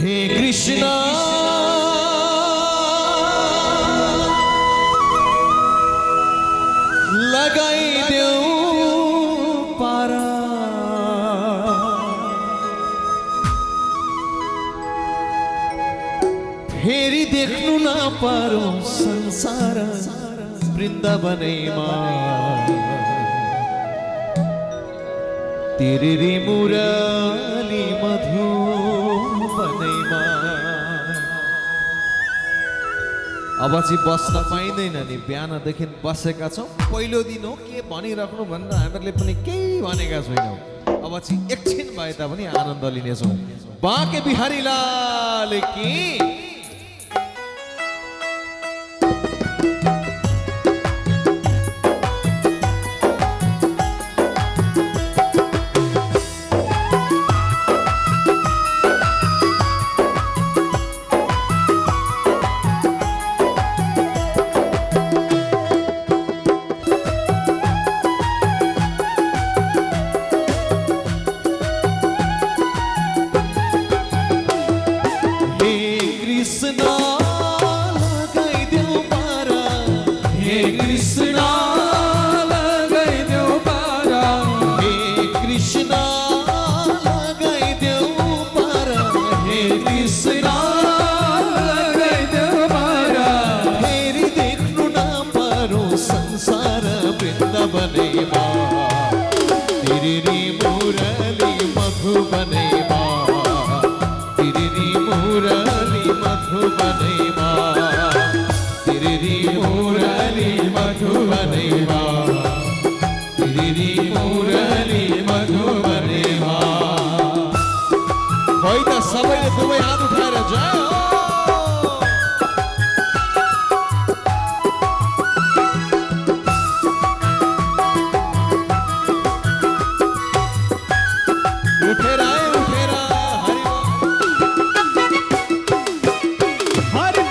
हे कृष्णा लगाइदेऊ पारा फेरि देख्नु नपारो संसार वृन्दावनैमा तेरी मुरली मधुबनैमा। अब चाहिँ बस्न पाइँदैन नि, बिहानदेखि बसेका छौँ, पहिलो दिन हो के भनिराख्नु भनेर हामीहरूले पनि केही भनेका छैनौँ। अब चाहिँ एकछिन भए तापनि आनन्द लिनेछौँ। बाँके बिहारी लाल की सबैले दुवै हात उठाएर जय हो। उठेर आए उठेर हरि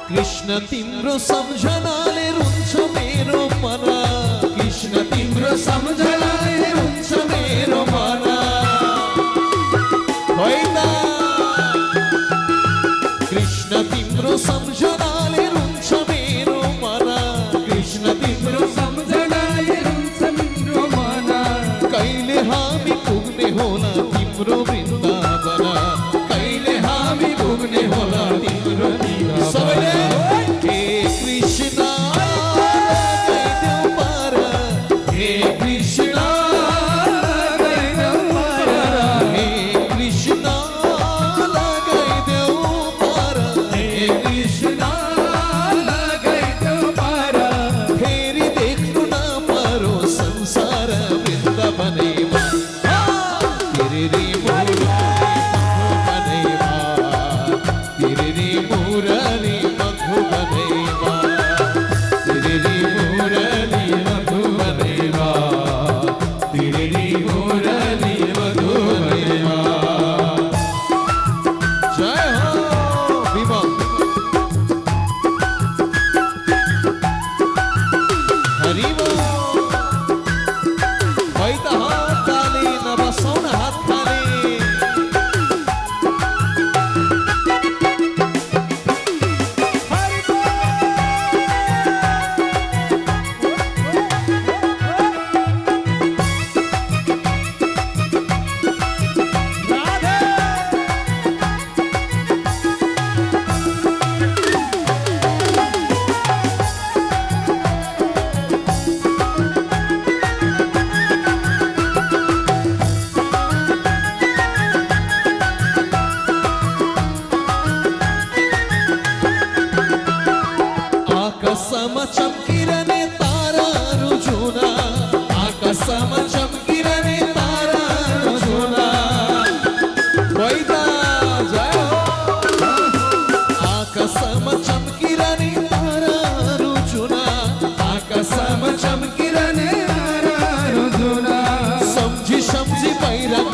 कृष्ण तिम्रो सम्झनाले रुन्छ मेरो मन, कृष्ण तिम्रो सम्झनाले रुन्छ मेरो मन। होइन कृष्ण तिम्रो सम्झनाले रुन्छ मेरो मन, कृष्ण तिम्रो सम्झनाले रुन्छ मेरो मन। कहिले हामी पुग्ने होला तिम्रो वृन्दावन, कहिले हामी पुग्ने होला तिम्रो सबैले तेरी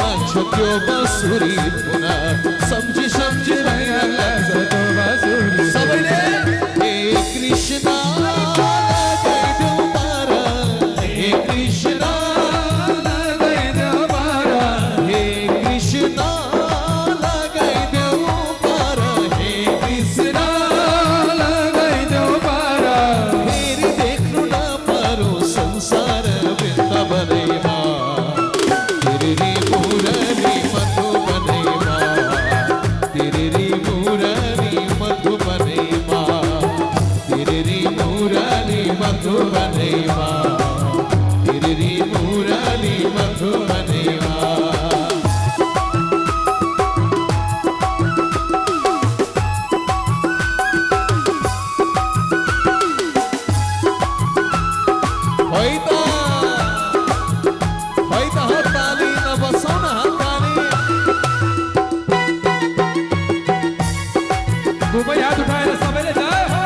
लाग्छ त्यो बाँसुरी धुन सम्झी सम्झी लाग्छ त्यो बाँसुरी सबैले हे कृष्ण लगाइदेऊ पारा हे कृष्ण लगाइदेऊ पारा हे कृष्ण लगाइदेऊ पारा हे कृष्ण लगाइदेऊ पारा फेरि देख्नु नपरो संसार वृन्दावनैमा तिरिरी मुरली मधुबनैमा तिरिरी मुरली मधुबनैमा तिरिरी मुरली मधुबनैमा तिरिरी मुरली मधुबनैमा दुवै हात उठाएर सबैले जय हो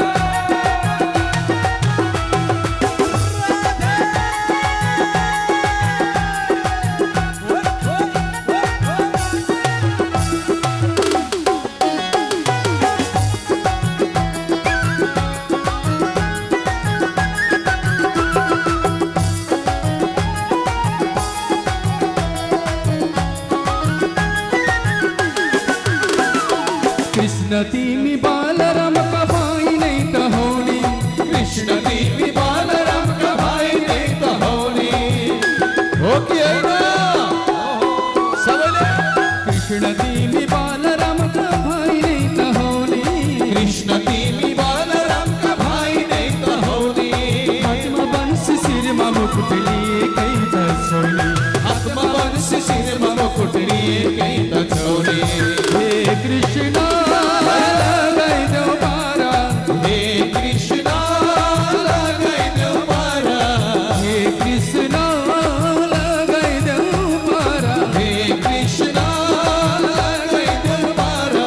कृष्ण तिमी बालरामका भाइ नै त हौ नि कृष्ण तिमी बालरामका भाइ नै त हौ नि हो कि होइन सबैले कृष्ण तिमी बालरामका भाइ नै त हौ नि कृष्ण तिमी बालरामका भाइ नै त हौ नि हातमा बंसी शिरमा मुकुट लिएकै त छौ नि हातमा बंसी शिरमा मुकुट लिएकै त छौ नि हे कृष्ण लगाइदेऊ पारा हे कृष्ण लगाइदेऊ पारा हे कृष्ण लगाइदेऊ पारा हे कृष्ण लगाइदेऊ पारा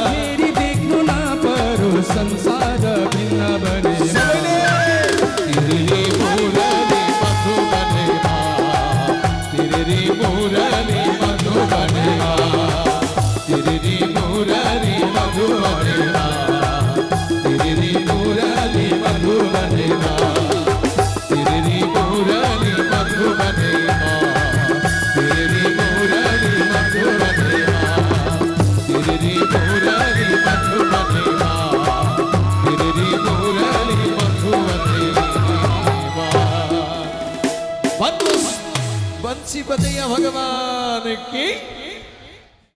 फेरि देख्नु नपरो संसार भिन्न बने सबैले तिरिरी मुरली मधुबनैमा तिरिरी मुरली मधुबनैमा तिरिरी मुरली मधुबनैमा तिरिरी मुरली मधुबनैमा तिरिरी मुरली मधुबनैमा तिरिरी मुरली मधुबनैमा तिरिरी मुरली मधुबनैमा तिरिरी मुरली मधुबनैमा भन्नुहोस् बंसी बजैया भगवान की